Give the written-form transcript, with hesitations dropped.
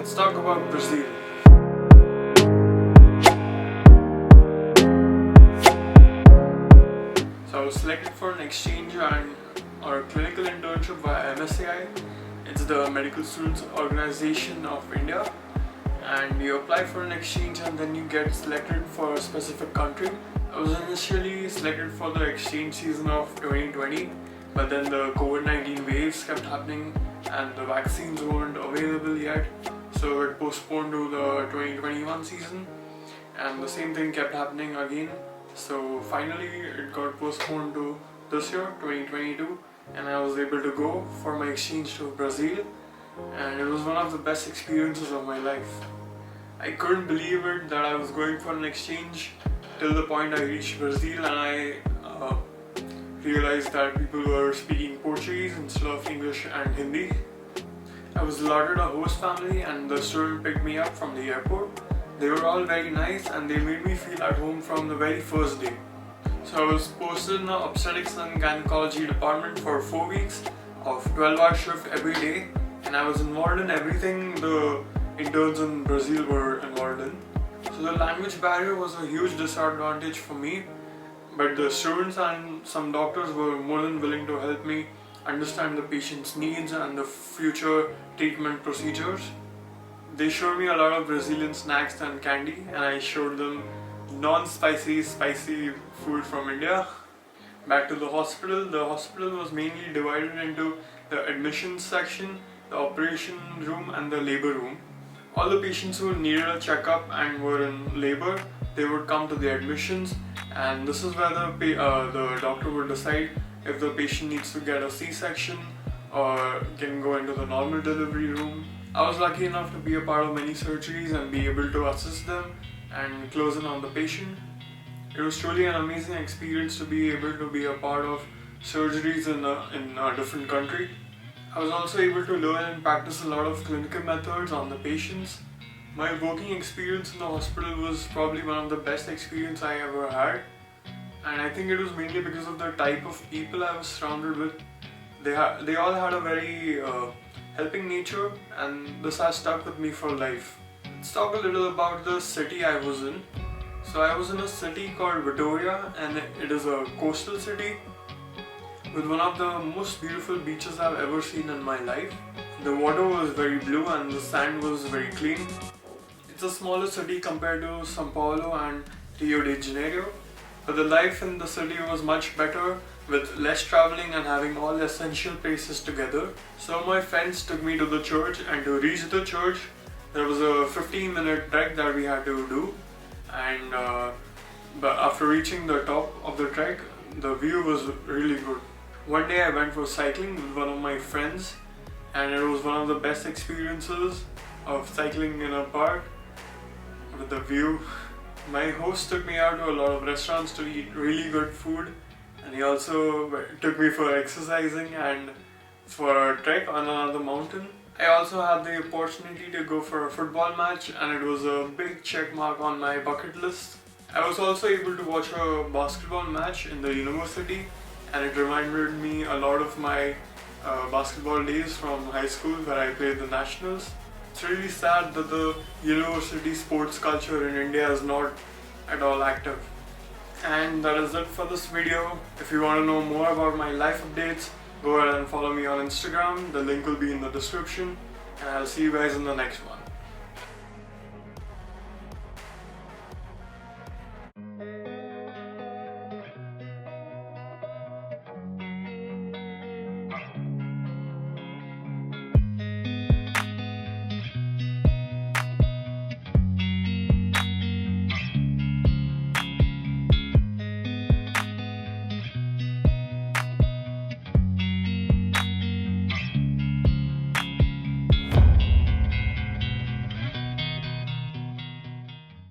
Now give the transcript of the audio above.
Let's talk about Brazil. So I was selected for an exchange or clinical internship via MSCI. It's the Medical Students Organization of India, and you apply for an exchange and then you get selected for a specific country. I was initially selected for the exchange season of 2020, but then the COVID-19 waves kept happening and the vaccines weren't available yet, so it postponed to the 2021 season, and the same thing kept happening again. So finally it got postponed to this year, 2022, and I was able to go for my exchange to Brazil, and it was one of the best experiences of my life. I couldn't believe it that I was going for an exchange till the point I reached Brazil and I realized that people were speaking Portuguese instead of English and Hindi. I was allotted a host family and the student picked me up from the airport. They were all very nice and they made me feel at home from the very first day. So I was posted in the Obstetrics and Gynaecology department for 4 weeks of 12-hour shift every day, and I was involved in everything the interns in Brazil were involved in. So the language barrier was a huge disadvantage for me, but the students and some doctors were more than willing to help me understand the patient's needs and the future treatment procedures. They showed me a lot of Brazilian snacks and candy, and I showed them non-spicy, spicy food from India. Back to the hospital. The hospital was mainly divided into the admissions section, the operation room and the labor room. All the patients who needed a checkup and were in labor, they would come to the admissions, and this is where the doctor would decide if the patient needs to get a C-section or can go into the normal delivery room. I was lucky enough to be a part of many surgeries and be able to assist them and close in on the patient. It was truly an amazing experience to be able to be a part of surgeries in a different country. I was also able to learn and practice a lot of clinical methods on the patients. My working experience in the hospital was probably one of the best experiences I ever had, and I think it was mainly because of the type of people I was surrounded with. They all had a very helping nature, and this has stuck with me for life. Let's talk a little about the city I was in. So I was in a city called Vitoria, and it is a coastal city with one of the most beautiful beaches I've ever seen in my life. The water was very blue and the sand was very clean. It's a smaller city compared to São Paulo and Rio de Janeiro, but the life in the city was much better with less traveling and having all the essential places together. So my friends took me to the church, and to reach the church there was a 15-minute trek that we had to do, and but after reaching the top of the trek, the view was really good. One day I went for cycling with one of my friends, and it was one of the best experiences of cycling in a park with the view. My host took me out to a lot of restaurants to eat really good food, and he also took me for exercising and for a trek on another mountain. I also had the opportunity to go for a football match, and it was a big check mark on my bucket list. I was also able to watch a basketball match in the university, and it reminded me a lot of my basketball days from high school where I played the nationals. It's really sad that the university sports culture in India is not at all active. And that is it for this video. If you want to know more about my life updates, go ahead and follow me on Instagram. The link will be in the description, and I'll see you guys in the next one.